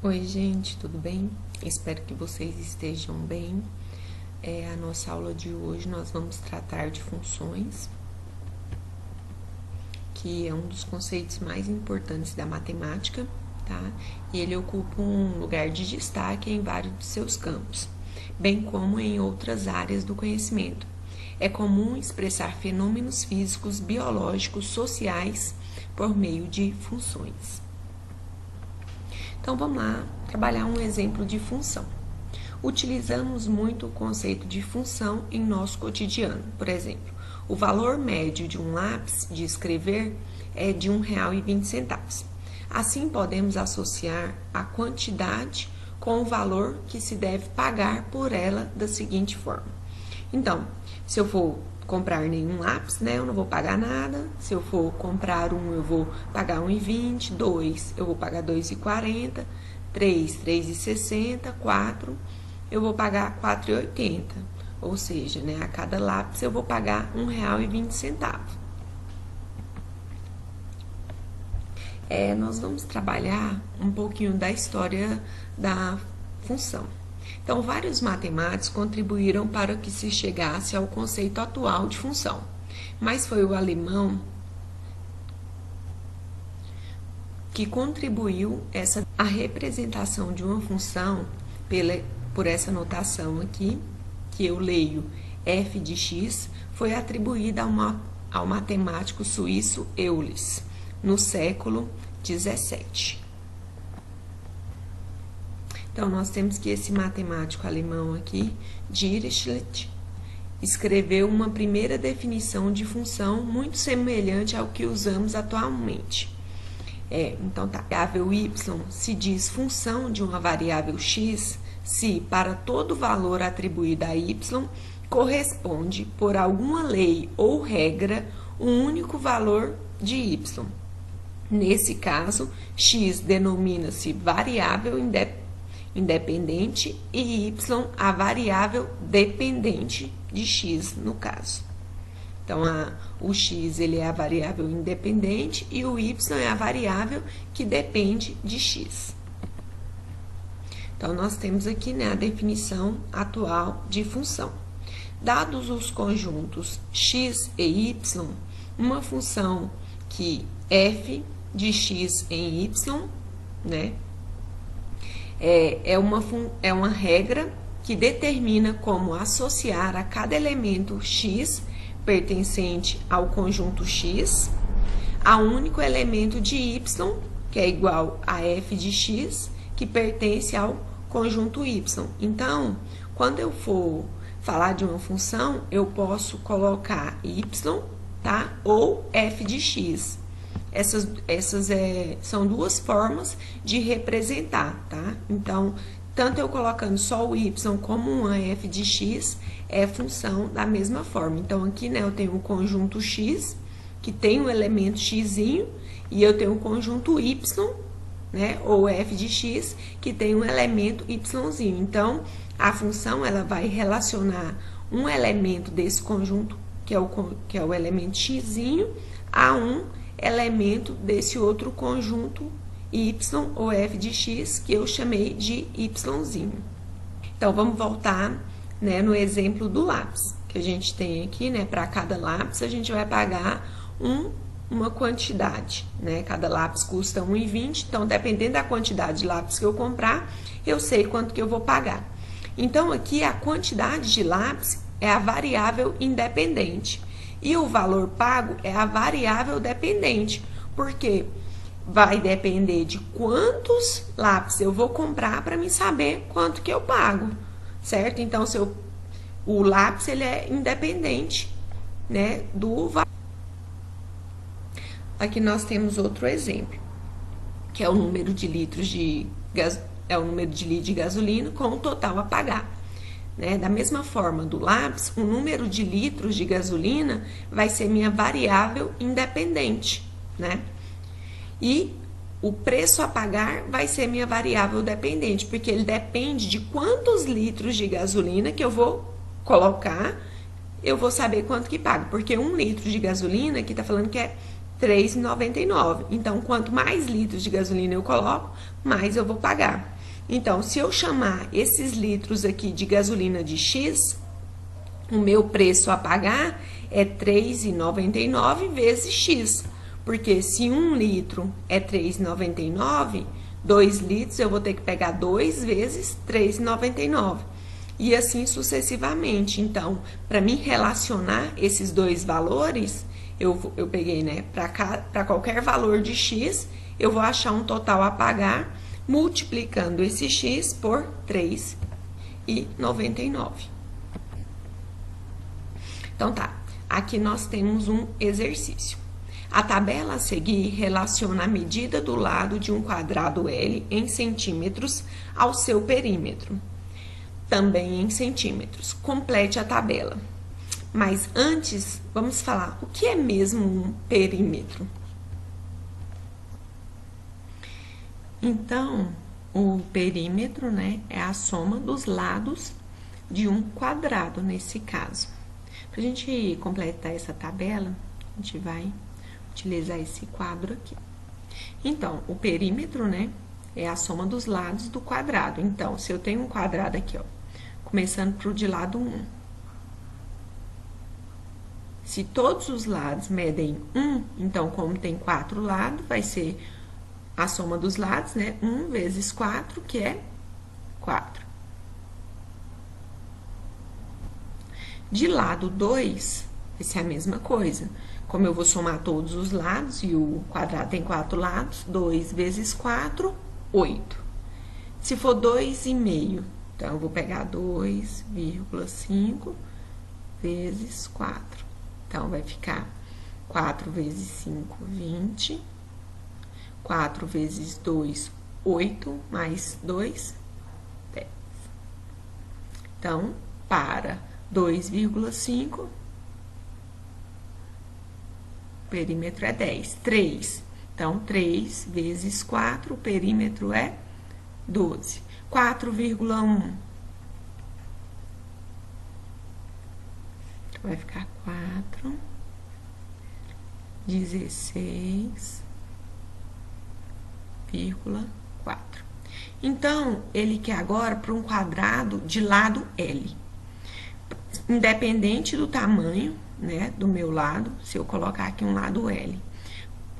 Oi, gente, tudo bem? Espero que vocês estejam bem. A nossa aula de hoje nós vamos tratar de funções, que é um dos conceitos mais importantes da matemática, tá? E ele ocupa um lugar de destaque em vários de seus campos, bem como em outras áreas do conhecimento. É comum expressar fenômenos físicos, biológicos, sociais por meio de funções. Então, vamos lá trabalhar um exemplo de função. Utilizamos muito o conceito de função em nosso cotidiano. Por exemplo, o valor médio de um lápis de escrever é de R$ 1,20. Assim, podemos associar a quantidade com o valor que se deve pagar por ela da seguinte forma. Então, se eu for comprar nenhum lápis, né, eu não vou pagar nada. Se eu for comprar um, eu vou pagar R$ 1,20, 2, eu vou pagar R$ 2,40, 3, R$ 3,60, 4, eu vou pagar R$ 4,80. Ou seja, né, a cada lápis eu vou pagar R$ 1,20. Nós vamos trabalhar um pouquinho da história da função. Então, vários matemáticos contribuíram para que se chegasse ao conceito atual de função, mas foi o alemão que contribuiu a representação de uma função por essa notação aqui, que eu leio f de x, foi atribuída ao matemático suíço Euler, no século 17. Então, nós temos que esse matemático alemão aqui, Dirichlet, escreveu uma primeira definição de função muito semelhante ao que usamos atualmente. Então, tá, a variável y se diz função de uma variável x se, para todo valor atribuído a y, corresponde, por alguma lei ou regra, um único valor de y. Nesse caso, x denomina-se variável independente e y a variável dependente de x, no caso. Então, o x ele é a variável independente e o y é a variável que depende de x. Então, nós temos aqui, né, a definição atual de função. Dados os conjuntos x e y, uma função que f de x em y, né, é uma regra que determina como associar a cada elemento x pertencente ao conjunto x a um único elemento de y, que é igual a f de x, que pertence ao conjunto y. Então, quando eu for falar de uma função, eu posso colocar y, tá? Ou f de x. Essas são duas formas de representar, tá? Então, tanto eu colocando só o y como uma f de x, é função da mesma forma. Então, aqui, né, eu tenho o conjunto x, que tem um elemento xzinho, e eu tenho o conjunto y, né, ou f de x, que tem um elemento yzinho. Então, a função, ela vai relacionar um elemento desse conjunto, que é o elemento xzinho, a um elemento desse outro conjunto y ou f de x, que eu chamei de yzinho. Então, vamos voltar, né, no exemplo do lápis, que a gente tem aqui, né, para cada lápis, a gente vai pagar uma quantidade, né, cada lápis custa R$ 1,20, então, dependendo da quantidade de lápis que eu comprar, eu sei quanto que eu vou pagar. Então, aqui, a quantidade de lápis é a variável independente. E o valor pago é a variável dependente, porque vai depender de quantos lápis eu vou comprar para me saber quanto que eu pago, certo? Então, o lápis ele é independente, né, do valor. Aqui nós temos outro exemplo, que é o número de litros de gasolina com o total a pagar. Né? Da mesma forma do lápis, o número de litros de gasolina vai ser minha variável independente, né? E o preço a pagar vai ser minha variável dependente, porque ele depende de quantos litros de gasolina que eu vou colocar, eu vou saber quanto que pago, porque 1 litro de gasolina, aqui tá falando que é R$ 3,99. Então, quanto mais litros de gasolina eu coloco, mais eu vou pagar. Então, se eu chamar esses litros aqui de gasolina de X, o meu preço a pagar é R$ 3,99 vezes X. Porque se 1 litro é R$ 3,99, 2 litros eu vou ter que pegar 2 vezes R$ 3,99. E assim sucessivamente. Então, para mim relacionar esses dois valores, eu peguei, né, para qualquer valor de X, eu vou achar um total a pagar, multiplicando esse X por R$ 3,99. Então, tá. Aqui nós temos um exercício. A tabela a seguir relaciona a medida do lado de um quadrado L em centímetros ao seu perímetro, também em centímetros. Complete a tabela. Mas antes, vamos falar o que é mesmo um perímetro. Então, o perímetro, né, é a soma dos lados de um quadrado, nesse caso. Para a gente completar essa tabela, a gente vai utilizar esse quadro aqui. Então, o perímetro, né, é a soma dos lados do quadrado. Então, se eu tenho um quadrado aqui, ó, começando pro de lado 1. Se todos os lados medem 1, então, como tem 4 lados, vai ser a soma dos lados, né, 1 vezes 4, que é 4. De lado 2, vai ser a mesma coisa. Como eu vou somar todos os lados, e o quadrado tem 4 lados, 2 vezes 4, 8. Se for 2,5, então, eu vou pegar 2,5 vezes 4. Então, vai ficar 4 vezes 5, 20. 4 vezes 2, 8, mais 2, 10. Então, para 2,5, o perímetro é 10. 3. Então, 3 vezes 4, o perímetro é 12. 4,1. Vai ficar 4, 16,4. Então, ele quer agora para um quadrado de lado L. Independente do tamanho, né, do meu lado, se eu colocar aqui um lado L.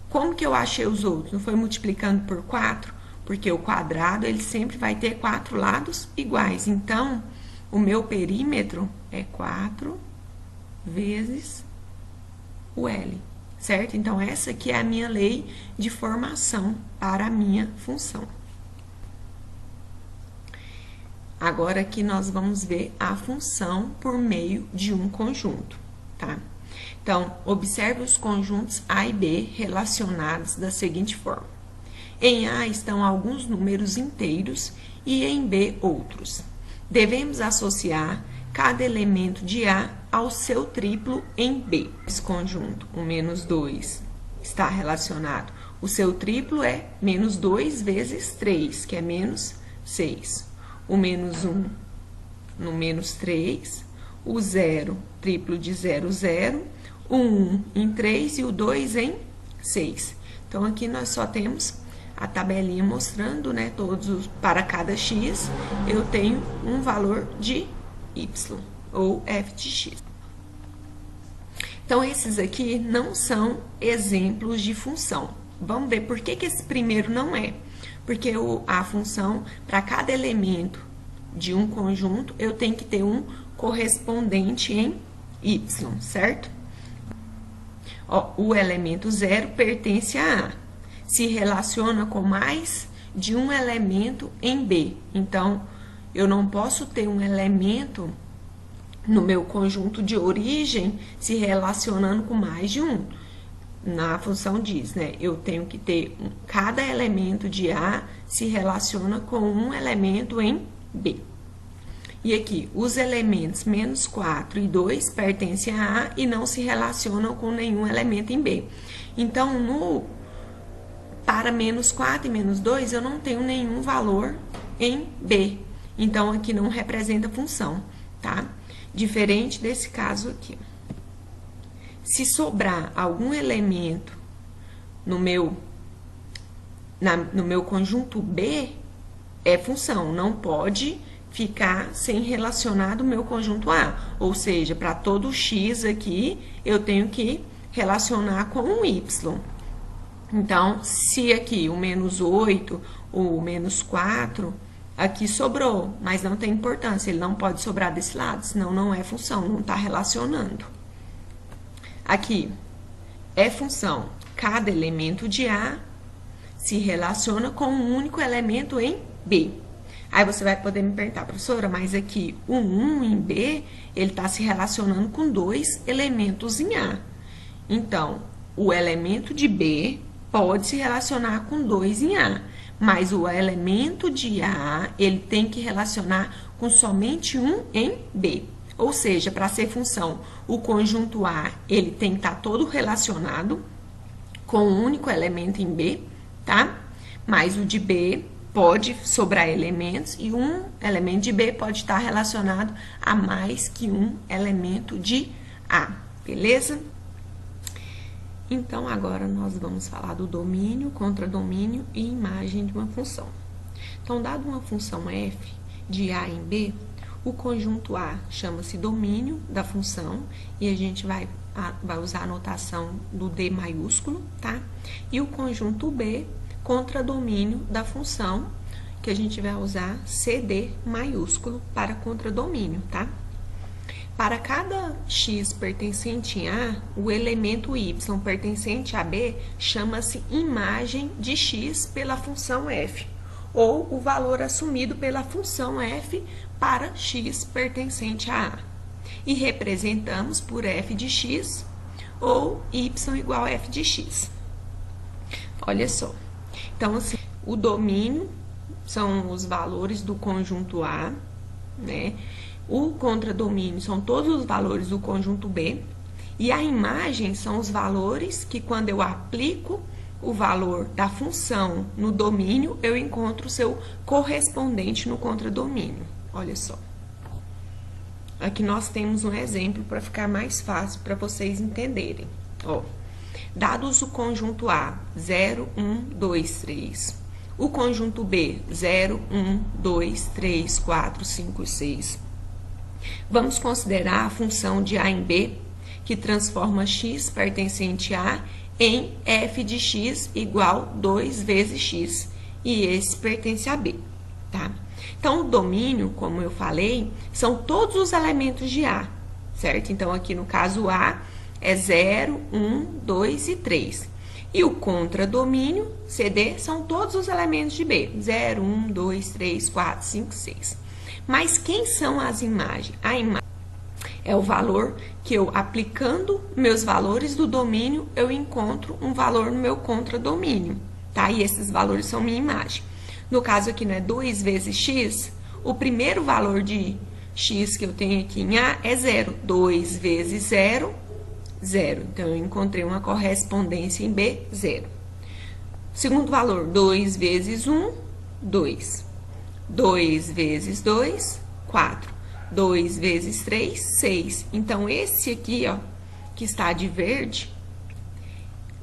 Como que eu achei os outros? Não foi multiplicando por 4? Porque o quadrado, ele sempre vai ter 4 lados iguais. Então, o meu perímetro é 4 vezes o L, certo? Então, essa aqui é a minha lei de formação para a minha função. Agora, aqui nós vamos ver a função por meio de um conjunto, tá? Então, observe os conjuntos A e B relacionados da seguinte forma. Em A estão alguns números inteiros e em B outros. Devemos associar cada elemento de A ao seu triplo em B. Esse conjunto, o menos 2, está relacionado. O seu triplo é menos 2 vezes 3, que é menos 6. O menos 1 no menos 3. O 0, triplo de 0, 0. O 1 em 3 e o 2 em 6. Então, aqui nós só temos a tabelinha mostrando, né, para cada x, eu tenho um valor de y, ou f de x. Então, esses aqui não são exemplos de função. Vamos ver por que esse primeiro não é. Porque a função, para cada elemento de um conjunto, eu tenho que ter um correspondente em y, certo? Ó, o elemento 0 pertence a A. Se relaciona com mais de um elemento em B. Então, eu não posso ter um elemento no meu conjunto de origem se relacionando com mais de um. Na função diz, né? Eu tenho que ter cada elemento de A se relaciona com um elemento em B. E aqui, os elementos menos 4 e 2 pertencem a A e não se relacionam com nenhum elemento em B. Então, para menos 4 e menos 2, eu não tenho nenhum valor em B. Então, aqui não representa função, tá? Diferente desse caso aqui. Se sobrar algum elemento no meu conjunto B, é função, não pode ficar sem relacionar do meu conjunto A. Ou seja, para todo x aqui, eu tenho que relacionar com um y. Então, se aqui o menos 8, o menos 4, aqui sobrou, mas não tem importância, ele não pode sobrar desse lado, senão não é função, não está relacionando. Aqui, é função, cada elemento de A se relaciona com um único elemento em B. Aí você vai poder me perguntar, professora, mas aqui o 1 em B, ele está se relacionando com 2 elementos em A. Então, o elemento de B pode se relacionar com 2 em A, mas o elemento de A, ele tem que relacionar com somente um em B. Ou seja, para ser função, o conjunto A, ele tem que estar todo relacionado com um único elemento em B, tá? Mas o de B pode sobrar elementos e um elemento de B pode estar relacionado a mais que um elemento de A, beleza? Então, agora nós vamos falar do domínio, contradomínio e imagem de uma função. Então, dado uma função f de A em B, o conjunto A chama-se domínio da função e a gente vai usar a notação do D maiúsculo, tá? E o conjunto B, contradomínio da função, que a gente vai usar CD maiúsculo para contradomínio, tá? Para cada x pertencente a A, o elemento y pertencente a B chama-se imagem de x pela função f, ou o valor assumido pela função f para x pertencente a A. E representamos por f de x ou y igual a f de x. Olha só. Então, assim, o domínio são os valores do conjunto A, né? O contradomínio são todos os valores do conjunto B. E a imagem são os valores que, quando eu aplico o valor da função no domínio, eu encontro o seu correspondente no contradomínio. Olha só. Aqui nós temos um exemplo para ficar mais fácil para vocês entenderem. Ó, dados o conjunto A, 0, 1, 2, 3. O conjunto B, 0, 1, 2, 3, 4, 5, 6. Vamos considerar a função de A em B, que transforma x pertencente a em f de x igual 2 vezes x, e esse pertence a B, tá? Então, o domínio, como eu falei, são todos os elementos de A, certo? Então, aqui no caso A é 0, 1, 2 e 3. E o contradomínio, CD, são todos os elementos de B, 0, 1, 2, 3, 4, 5, 6. Mas quem são as imagens? A imagem é o valor que eu, aplicando meus valores do domínio, eu encontro um valor no meu contradomínio, tá? E esses valores são minha imagem. No caso aqui, né, 2 vezes x, o primeiro valor de x que eu tenho aqui em A é 0. 2 vezes 0, 0. Então, eu encontrei uma correspondência em B, 0. Segundo valor, 2 vezes 1, 2. 2 vezes 2, 4. 2 vezes 3, 6. Então, esse aqui, ó, que está de verde,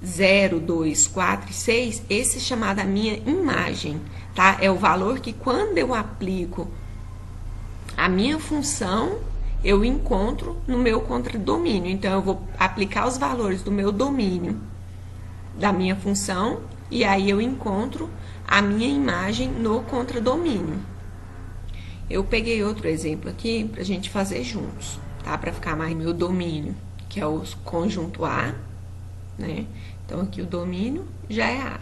0, 2, 4 e 6, esse é chamado a minha imagem, tá? É o valor que, quando eu aplico a minha função, eu encontro no meu contradomínio. Então, eu vou aplicar os valores do meu domínio, da minha função, e aí eu encontro a minha imagem no contradomínio. Eu peguei outro exemplo aqui pra gente fazer juntos, tá? Pra ficar mais meu domínio, que é o conjunto A, né? Então, aqui o domínio já é A,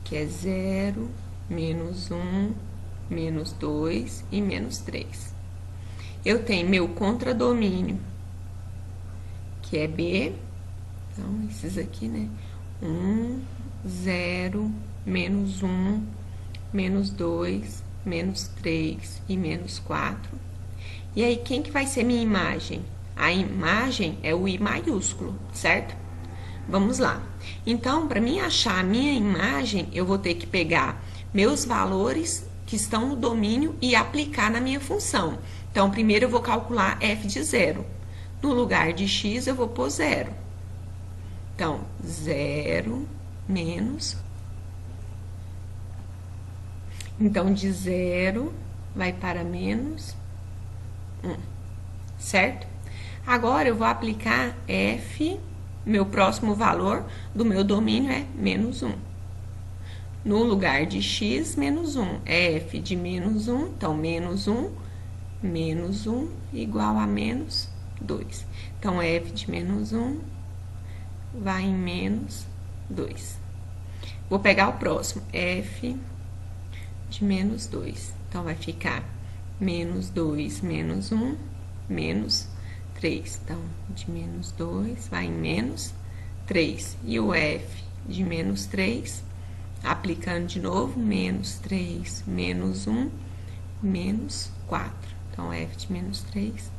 que é 0, menos 1, menos 2 e menos 3. Eu tenho meu contradomínio, que é B, então, esses aqui, né? 1, 0, menos 1, menos 2, menos 3 e menos 4. E aí, quem que vai ser minha imagem? A imagem é o I maiúsculo, certo? Vamos lá. Então, para mim achar a minha imagem, eu vou ter que pegar meus valores que estão no domínio e aplicar na minha função. Então, primeiro eu vou calcular f de 0. No lugar de x, eu vou pôr 0. Então, 0 menos... Então, de 0 vai para menos 1, certo? Agora, eu vou aplicar f, meu próximo valor do meu domínio é menos 1. No lugar de x, menos 1. É f de menos 1, então, menos 1 igual a menos 2. Então, f de menos 1 vai em menos 2. Vou pegar o próximo, f de menos 2. Então, vai ficar menos 2 menos 1, menos 3. Então, de menos 2 vai em menos 3. E o f de menos 3, aplicando de novo, menos 3 menos 1, menos 4. Então, f de menos 3,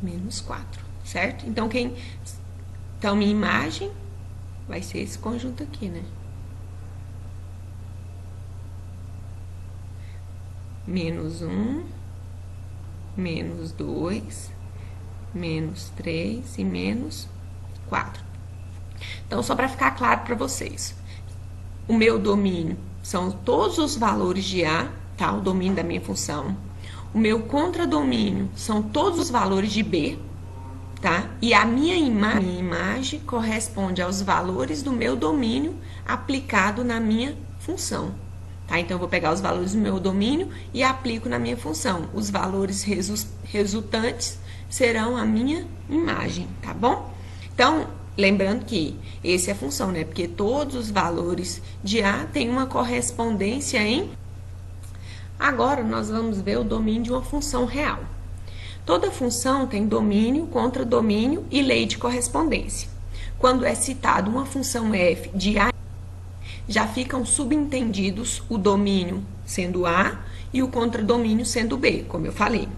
menos 4, certo? Então, minha imagem vai ser esse conjunto aqui, né? Menos 1, menos 2, menos 3 e menos 4. Então, só para ficar claro para vocês, o meu domínio são todos os valores de A, tá? O domínio da minha função. O meu contradomínio são todos os valores de B, tá? E a minha imagem corresponde aos valores do meu domínio aplicado na minha função, tá? Então, eu vou pegar os valores do meu domínio e aplico na minha função. Os valores resultantes serão a minha imagem, tá bom? Então, lembrando que essa é a função, né? Porque todos os valores de A têm uma correspondência em... Agora, nós vamos ver o domínio de uma função real. Toda função tem domínio, contradomínio e lei de correspondência. Quando é citada uma função f de A, já ficam subentendidos o domínio sendo A e o contradomínio sendo B, como eu falei.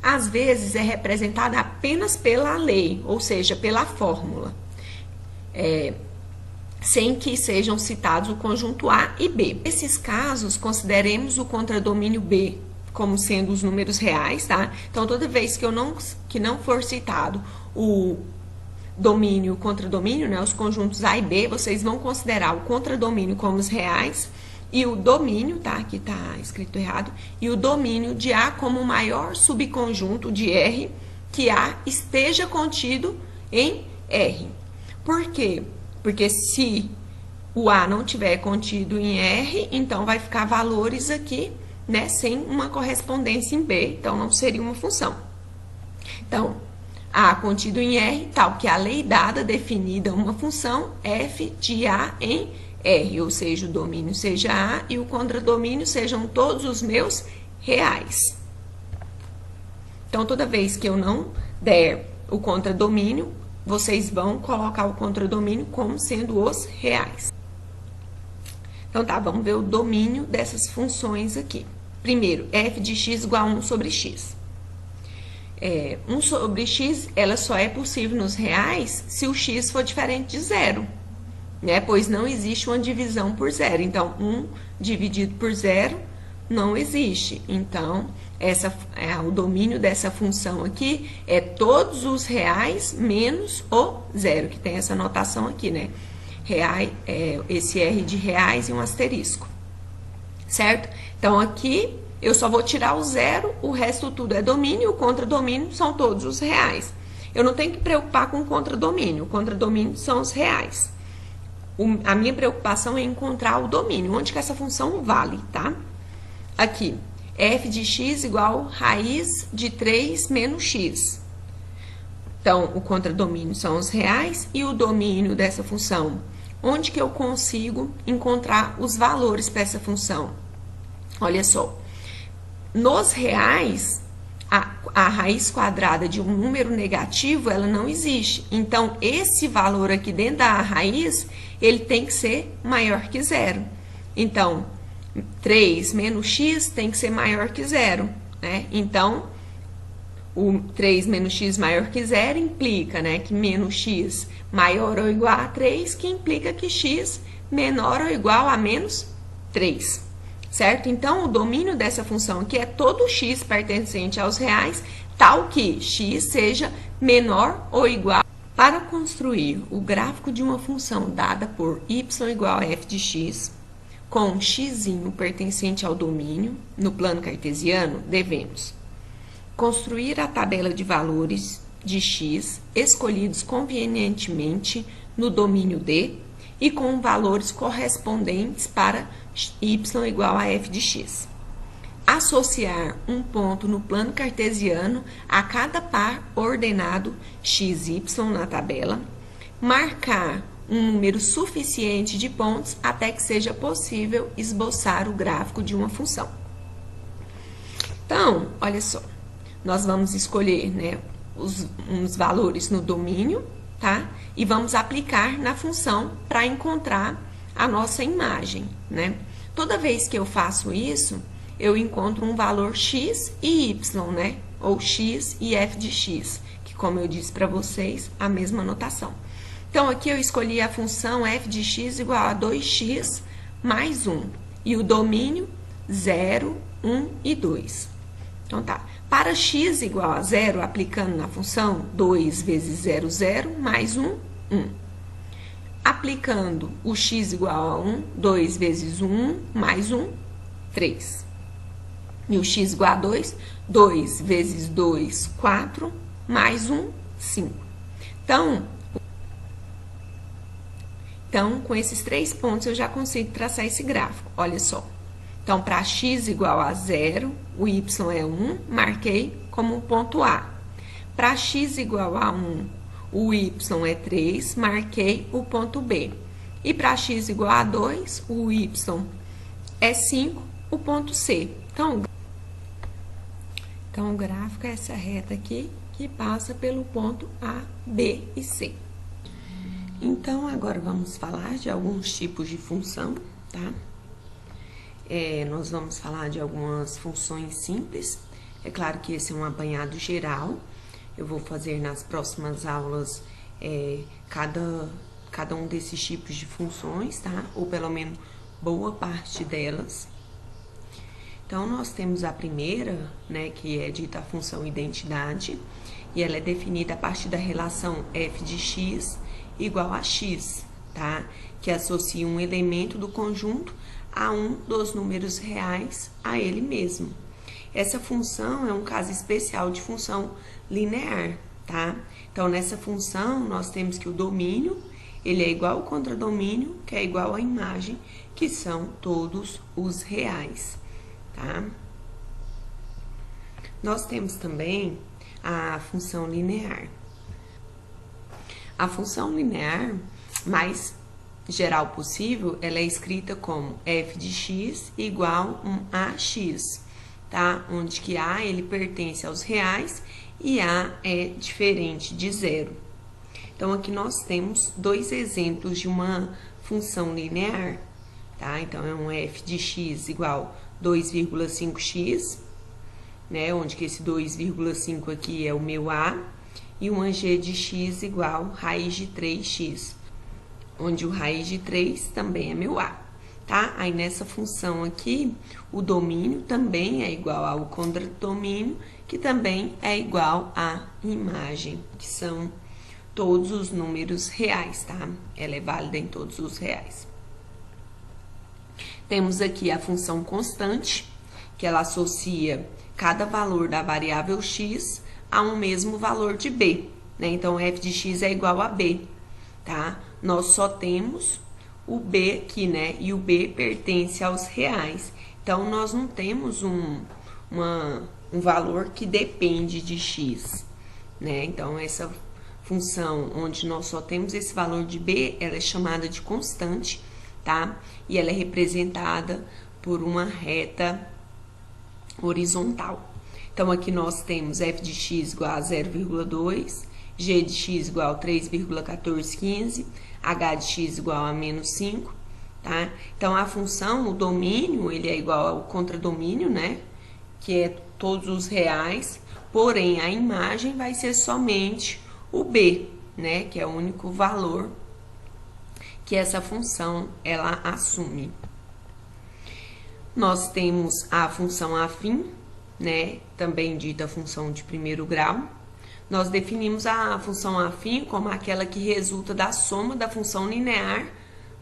Às vezes, é representada apenas pela lei, ou seja, pela fórmula, sem que sejam citados o conjunto A e B. Nesses casos, consideremos o contradomínio B como sendo os números reais, tá? Então, toda vez que não for citado o domínio e o contradomínio, né, os conjuntos A e B, vocês vão considerar o contradomínio como os reais e o domínio, tá? Aqui tá escrito errado. E o domínio de A como o maior subconjunto de R que A esteja contido em R. Por quê? Porque se o A não tiver contido em R, então vai ficar valores aqui, né, sem uma correspondência em B, então não seria uma função. Então, A contido em R, tal que a lei dada definida uma função f de A em R, ou seja, o domínio seja A e o contradomínio sejam todos os meus reais. Então, toda vez que eu não der o contradomínio, vocês vão colocar o contradomínio como sendo os reais. Então, tá, vamos ver o domínio dessas funções aqui. Primeiro, f de x igual a 1 sobre x. 1 sobre x, ela só é possível nos reais se o x for diferente de 0, né? Pois não existe uma divisão por 0. Então, 1 dividido por 0 não existe. Então, o domínio dessa função aqui é todos os reais menos o 0, que tem essa notação aqui, né? Esse R de reais e um asterisco, certo? Então, aqui eu só vou tirar o 0, o resto tudo é domínio, o contradomínio são todos os reais. Eu não tenho que preocupar com o contradomínio são os reais. A minha preocupação é encontrar o domínio, onde que essa função vale, tá? Aqui, f de x igual raiz de 3 menos x. Então, o contradomínio são os reais e o domínio dessa função. Onde que eu consigo encontrar os valores para essa função? Olha só, nos reais, a raiz quadrada de um número negativo, ela não existe. Então, esse valor aqui dentro da raiz, ele tem que ser maior que 0. Então, 3 menos x tem que ser maior que 0, né? Então, o 3 menos x maior que 0 implica, né, que menos x maior ou igual a 3, que implica que x menor ou igual a menos 3, certo? Então, o domínio dessa função aqui é todo x pertencente aos reais, tal que x seja menor ou igual. Para construir o gráfico de uma função dada por y igual a f de x, com um x pertencente ao domínio, no plano cartesiano, devemos construir a tabela de valores de x escolhidos convenientemente no domínio D e com valores correspondentes para y igual a f de x. Associar um ponto no plano cartesiano a cada par ordenado x, y na tabela. Marcar um número suficiente de pontos até que seja possível esboçar o gráfico de uma função. Então, olha só, nós vamos escolher, né, uns valores no domínio, tá? E vamos aplicar na função para encontrar a nossa imagem, né? Toda vez que eu faço isso, eu encontro um valor x e y, né? Ou x e f de x, que, como eu disse para vocês, a mesma notação. Então, aqui eu escolhi a função f de x igual a 2x mais 1. E o domínio, 0, 1 e 2. Então, tá. Para x igual a 0, aplicando na função 2 vezes 0, 0, mais 1, 1. Aplicando o x igual a 1, 2 vezes 1, mais 1, 3. E o x igual a 2, 2 vezes 2, 4, mais 1, 5. Então, com esses 3 pontos, eu já consigo traçar esse gráfico. Olha só. Então, para x igual a 0, o y é 1, marquei como ponto A. Para x igual a 1, o y é 3, marquei o ponto B. E para x igual a 2, o y é 5, o ponto C. Então, o gráfico é essa reta aqui, que passa pelo ponto A, B e C. Então, agora vamos falar de alguns tipos de função, tá? Nós vamos falar de algumas funções simples. É claro que esse é um apanhado geral. Eu vou fazer nas próximas aulas cada um desses tipos de funções, tá? Ou pelo menos boa parte delas. Então, nós temos a primeira, né, que é dita a função identidade, e ela é definida a partir da relação f de x igual a x, tá? Que associa um elemento do conjunto a um dos números reais a ele mesmo. Essa função é um caso especial de função linear, tá? Então, nessa função, nós temos que o domínio, ele é igual ao contradomínio, que é igual à imagem, que são todos os reais, tá? Nós temos também a função linear. A função linear, mais geral possível, ela é escrita como f de x igual a ax, tá? Onde que a, ele pertence aos reais e a é diferente de zero. Então, aqui nós temos dois exemplos de uma função linear, tá? Então, é um f de x igual 2,5x, né? Onde que esse 2,5 aqui é o meu a, e uma g de x igual raiz de 3x, onde o raiz de 3 também é meu a, tá? Aí, nessa função aqui, o domínio também é igual ao contradomínio, que também é igual à imagem, que são todos os números reais, tá? Ela é válida em todos os reais. Temos aqui a função constante, que ela associa cada valor da variável x a um mesmo valor de b, né? Então, f de x é igual a b, tá? Nós só temos o b aqui, né? E o b pertence aos reais. Então, nós não temos um valor que depende de x, né? Então, essa função onde nós só temos esse valor de b, ela é chamada de constante, tá? E ela é representada por uma reta horizontal. Então, aqui nós temos f de x igual a 0,2, g de x igual a 3,1415, h de x igual a menos 5, tá? Então, a função, o domínio, ele é igual ao contradomínio, né? Que é todos os reais, porém, a imagem vai ser somente o b, né? Que é o único valor que essa função, ela assume. Nós temos a função afim, né? Também dita função de primeiro grau. Nós definimos a função afim como aquela que resulta da soma da função linear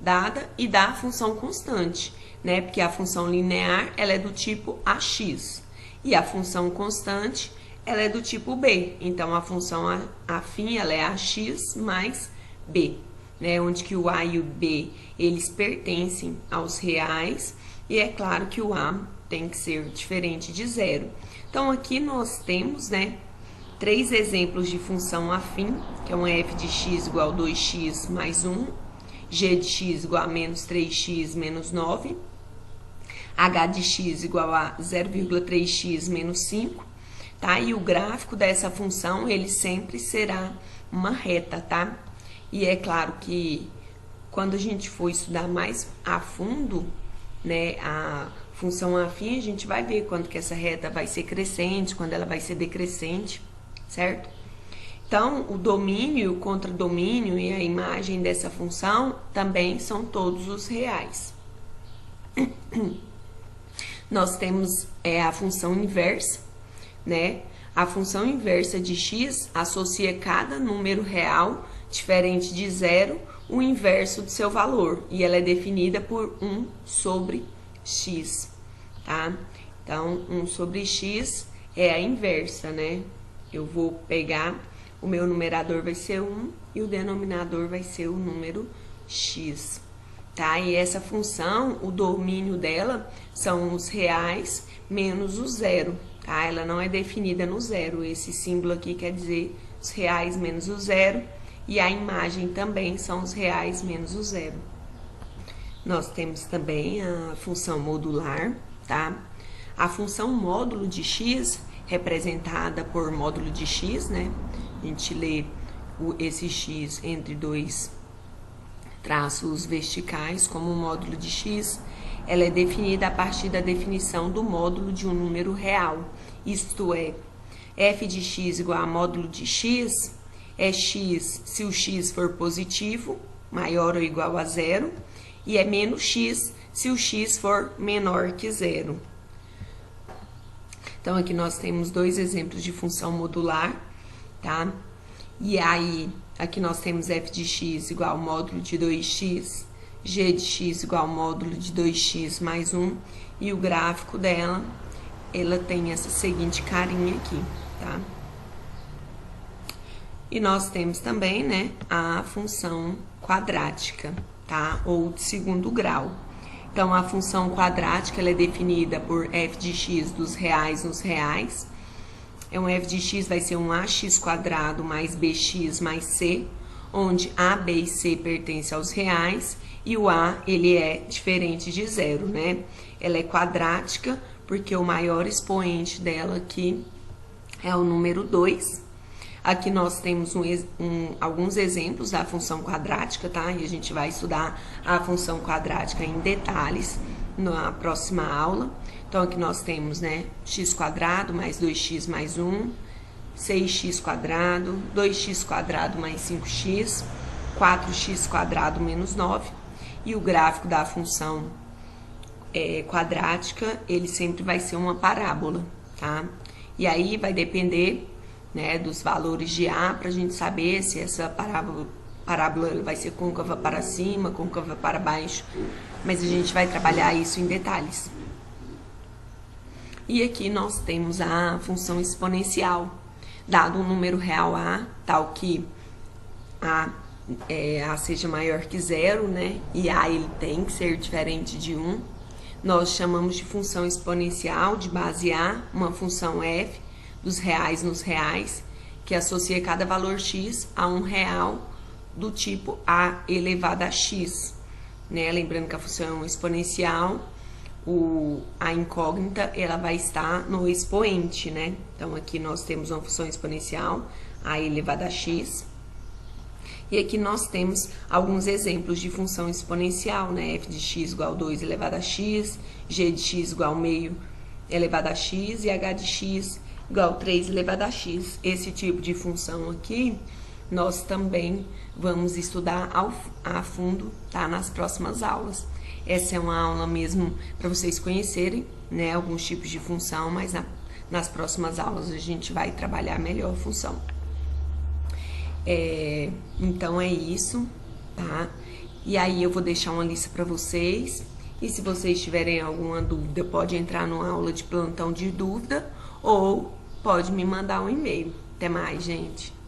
dada e da função constante. né? Porque a função linear, ela é do tipo AX. E a função constante, ela é do tipo B. Então, a função afim, ela é AX mais B, né? Onde que o A e o B, eles pertencem aos reais. E é claro que o A tem que ser diferente de zero. Então, aqui nós temos, né, 3 exemplos de função afim, que é um f de x igual a 2x mais 1, g de x igual a menos 3x menos 9, h de x igual a 0,3x menos 5, tá? E o gráfico dessa função, ele sempre será uma reta, tá? E é claro que quando a gente for estudar mais a fundo, né, a função afim, a gente vai ver quando que essa reta vai ser crescente, quando ela vai ser decrescente, certo? Então, o domínio e o contradomínio e a imagem dessa função também são todos os reais. Nós temos a função inversa, né? A função inversa de x associa cada número real diferente de zero o inverso do seu valor, e ela é definida por 1 sobre x, tá? Então, 1 sobre x é a inversa, né? Eu vou pegar, o meu numerador vai ser 1 e o denominador vai ser o número x, tá? E essa função, o domínio dela são os reais menos o zero, tá? Ela não é definida no zero, esse símbolo aqui quer dizer os reais menos o zero, e a imagem também são os reais menos o zero. Nós temos também a função modular, tá? A função módulo de x, representada por módulo de x, né? A gente lê esse x entre dois traços verticais como módulo de x. Ela é definida a partir da definição do módulo de um número real, isto é, f de x igual a módulo de x é x se o x for positivo, maior ou igual a zero, e é menos x se o x for menor que zero. Então, aqui nós temos 2 exemplos de função modular, tá? E aí, aqui nós temos f de x igual ao módulo de 2x, g de x igual ao módulo de 2x mais 1, e o gráfico dela, ela tem essa seguinte carinha aqui, tá? E nós temos também, né, a função quadrática, tá? Ou de segundo grau. Então, a função quadrática, ela é definida por f de x dos reais nos reais. Um f de x vai ser um ax quadrado mais bx mais c, onde a, b e c pertencem aos reais, e o a, ele é diferente de zero, né? Ela é quadrática, porque o maior expoente dela aqui é o número 2. Aqui nós temos alguns exemplos da função quadrática, tá? E a gente vai estudar a função quadrática em detalhes na próxima aula. Então, aqui nós temos, né, x quadrado mais 2x mais 1, 6x quadrado, 2x quadrado mais 5x, 4x quadrado menos 9. E o gráfico da função quadrática, ele sempre vai ser uma parábola, tá? E aí vai depender, né, dos valores de A, para a gente saber se essa parábola vai ser côncava para cima, côncava para baixo, mas a gente vai trabalhar isso em detalhes. E aqui nós temos a função exponencial. Dado um número real A, tal que A seja maior que zero, né, e A ele tem que ser diferente de 1, nós chamamos de função exponencial de base A, uma função f, dos reais nos reais, que associa cada valor x a um real do tipo a elevado a x, né? Lembrando que a função exponencial, a incógnita, ela vai estar no expoente, né? Então, aqui nós temos uma função exponencial, a elevado a x, e aqui nós temos alguns exemplos de função exponencial, né? F de x igual a 2 elevado a x, g de x igual a meio elevado a x, e h de x igual a 3 elevado a x. Esse tipo de função aqui, nós também vamos estudar a fundo, tá? Nas próximas aulas. Essa é uma aula mesmo para vocês conhecerem, né? Alguns tipos de função, mas nas próximas aulas a gente vai trabalhar melhor a função. Então, é isso, tá? E aí eu vou deixar uma lista para vocês, E se vocês tiverem alguma dúvida, pode entrar numa aula de plantão de dúvida ou pode me mandar um e-mail. Até mais, gente!